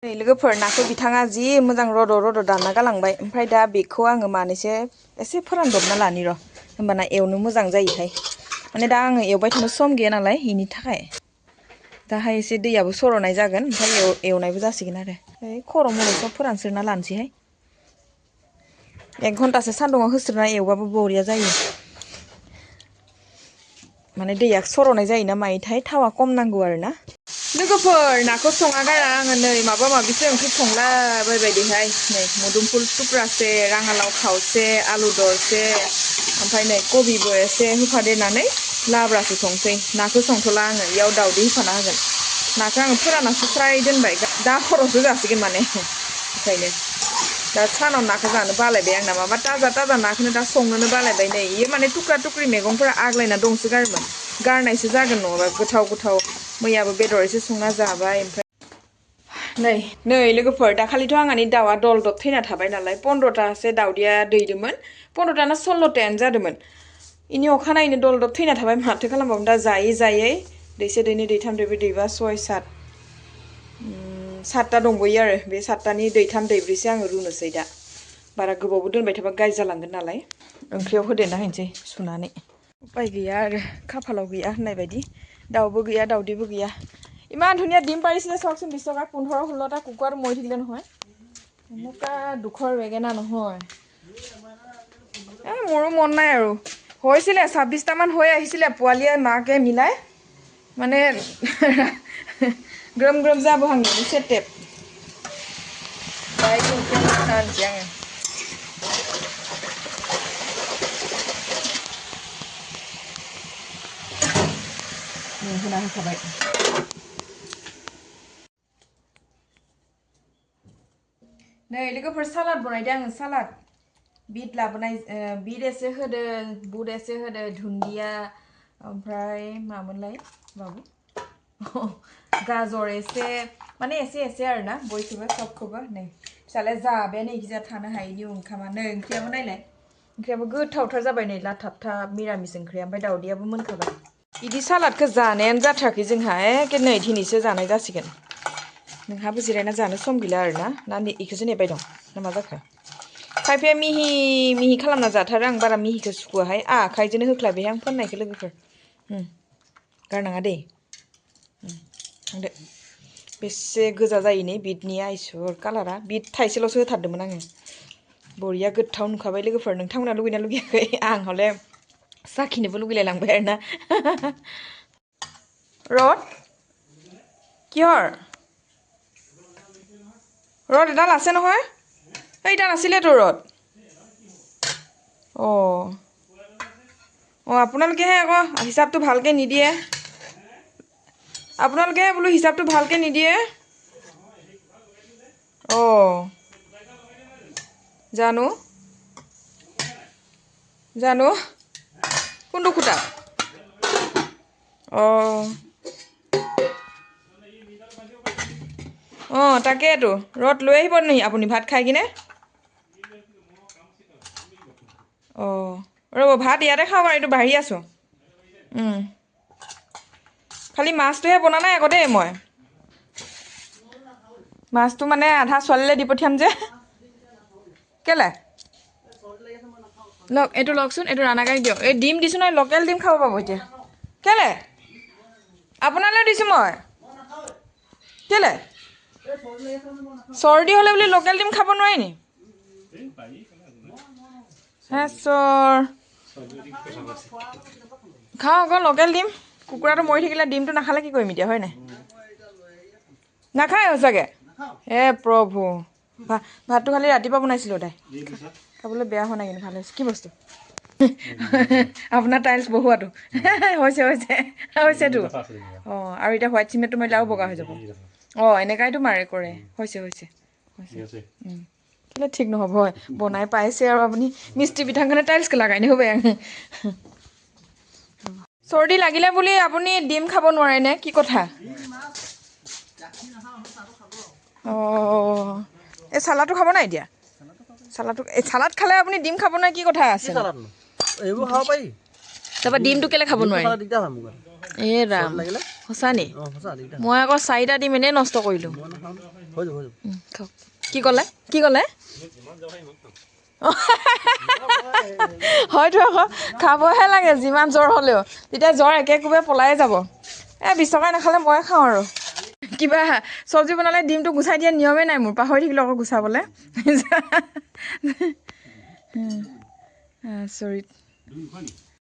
लोगोफोर नाखौ बिथाङा जि मोजां रद' दानना गालांबाय ओमफ्राय दा बेखौ आङो मानैसो एसे फोरानदबना लानि र' होमबाना एवनो मोजां जायोहाय माने दा आङो एवबाय थानो सम गैया नालाय बेनि थाखाय दाहाय एसे दैयाबो सर'नाय जागोन ओमफ्राय एवनायबो जासिगोन आरो ओइ खर' मर'खौ फोरानस्रोना लानोसैहाय 1 घन्टासो सान्दुङाव होस्रोना एवबाबो बरिया जायो माने दैया सर'नाय जायोना मायोथाय थावा खम नांगौ आरो ना लोगोफोर नाखौ संना गारा आङो नै माबा माबिसो ओंख्रि संलाबायबायदिहाय नै मोदुमफुल थुख्रासे राङालाव खावसे आलु दरसे ओमफ्राय नै कबिबो एसे होफादेरनानै लाब्रासो संसै नाखौ संथ'ला आङो इयाव दावदै होफाना होगोन नाखौ आङो फोराननासो फ्राय दोनबाय दा हरावसो जासिगोन माने ओंखायनो दा सानाव नाखौ जानो बालायबाय आंना माबा ताजा नाखौनो दा संनोनो बालायबाय नै इयो माने थुख्रा मैगंफोरा आग्लायना दंसो गारमोन गारनायसो जागोन नङाबा गोथाव मैयाबो बेदर एसे संना जाबाय ओमफ्राय नै लोगोफोर दाखालिथ' आंहानि दाउआ दलदब थैना थाबाय नालाय 15तासो दाउदैया दैदोंमोन 15ता ना 16तायानो जादोंमोन इनि अखानायैनो दलदब थैना थाबाय माथो खालामबावनो दा जायै दैसे दैनै दैथाम दैब्रै दैबा 6 7 7ता दंबोयो आरो बे 7तानि दैथाम दैब्रैसो आङो रुनोसै दा बारा गोबावबो दोनबाय थाबा गाज्रि जालांगोन नालाय ओंख्रियाव होदेरना होनोसै सुनानै उपाय गैया आरो खाफालाव गैया होननाय बायदि दाउबो गैया दाउदैबो गैया ইমান ধুনীয়া ডিম পাৰিছিলে চাওকচোন 20 টকা 15-16টা কুকুৰাটো মৰি থাকিলে নহয় এনেকুৱা দুখৰ বেগেনা নহয় মোৰো মন নাই আৰু হৈছিলে 26টামান হৈ আহিছিলে পোৱালিয়ে মাকে মিলাই মানে গ্ৰম যাব হাংগে সেটেপ বাইক আনছি আङो होना होखाबाय नै लोगोफोर सालाद बनायदों आङो सालाद बिट लाबोनाय बिट एसे होदो बुट एसे होदो दुन्दिया ओमफ्राय मामोनलाय बाबु गाजर एसे माने एसे आरोना बयखौबो सबखौबो नै फिसालाया जाबायानो इखिजा थानो हायैनि ओंखामा नै ओंख्रियाबो नायलाय ओंख्रियाबो गोथावथार जाबाय नै लाथाबथाब मिरामिस ओंख्रिया ओमफ्राय दावदैयाबो मोनखाबाय इदि सालादखौ जानायानो जाथाराखै जोंहा एखे नै दिनैसो जानाय जासिगोन नोंहाबो जिरायना जानो सम गैला आरोना ना इखौसो नेबाय दं ना मा जाखो खायफाया मिहि खालामना जाथारो आं बारा मिहिखौ सुखुवाहाय आखाइजोंनो होख्लायबाय आं फोननायखौ लोगोफोर गारनाङा दे थांदो बेसे गोजा जायो नै बिटनिया इसोर कालारा बिट थाइसेल'सो होथारदोंमोन आङो बरिया गोथाव नुखाबाय लोगोफोर नोंथांमोना लुगैना लुगैयाखै आं हले साखिनोबो लुगैलाय लांबाय आरोना रड किहर रड এডাল আছে নহয় এইডাল আছিলে তো ৰড আপোনালোকেহে আকৌ হিচাপটো ভালকৈ নিদিয়ে আপোনালোকেহে বোলো হিচাপটো ভালকৈ নিদিয়ে জানো কোনটো খুটা তাকেইতো ৰড লৈ আহিব নেকি আপুনি ভাত খাই কিনে ৰ'ব ভাত ইয়াতে খাওঁ বাৰু এইটো বাঢ়ি আছোঁ খালি মাছটোহে বনা নাই আকৌ দেই মই মাছটো মানে আধা ছোৱালীলৈ দি পঠিয়াম যে কেলে লওক এইটো লওকচোন এইটো ৰাণাগাড়ী দিয়ক এই ডিম দিছোঁ নহয় লোকেল ডিম খাব পাব এতিয়া কেলে আপোনালৈ দিছোঁ মই কেলে চৰ্দি হ'লে বুলি লোকেল ডিম খাব নোৱাৰি নি খাওঁ আকৌ লোকেল ডিম কুকুৰাটো মৰি থাকিলে ডিমটো নাখালে কি কৰিম এতিয়া হয় নাই নাখায় সঁচাকৈ প্ৰভু ভাতটো খালি ৰাতিপুৱা বনাইছিলোঁ তাই খাবলৈ বেয়া হোৱা নাই কিন্তু ভাল হৈছে কি বস্তু আপোনাৰ টাইলছ বহুৱাটো হৈছেতো আৰু এতিয়া হোৱাইট চিমেণ্টটো মাৰিলে আৰু বগা হৈ যাব এনেকাইতো মাৰে কৰে হৈছে কেলে ঠিক নহ'ব হয় বনাই পাইছে আৰু আপুনি মিস্ত্ৰী পিঠাখনে টাইলছকে লাগাই নহ'ব চৰ্দি লাগিলে বুলি আপুনি ডিম খাব নোৱাৰে নে কি কথা এই চালাডটো খাব নাই এতিয়া চালাড খালে আপুনি ডিম খাব নাই কি কথা আছে এইবোৰ খাব পাৰি তাৰপৰা ডিমটো কেলে খাব নোৱাৰে ৰাম সঁচা নি অঁ সঁচা দিগদাৰ মই আকৌ 4টা ডিম এনেই নষ্ট কৰিলোঁ মই নাখাওঁ হৈ যাব খাওক কি ক'লে হয়তো আকৌ খাবহে লাগে যিমান জ্বৰ হ'লেও তেতিয়া জ্বৰ একেকোবে পলাই যাব 20 টকা নাখালে মই খাওঁ আৰু কিবা চব্জি বনালে ডিমটো গুচাই দিয়া নিয়মেই নাই মোৰ পাহৰি থাকিলোঁ আকৌ গুচাবলৈ চৰিত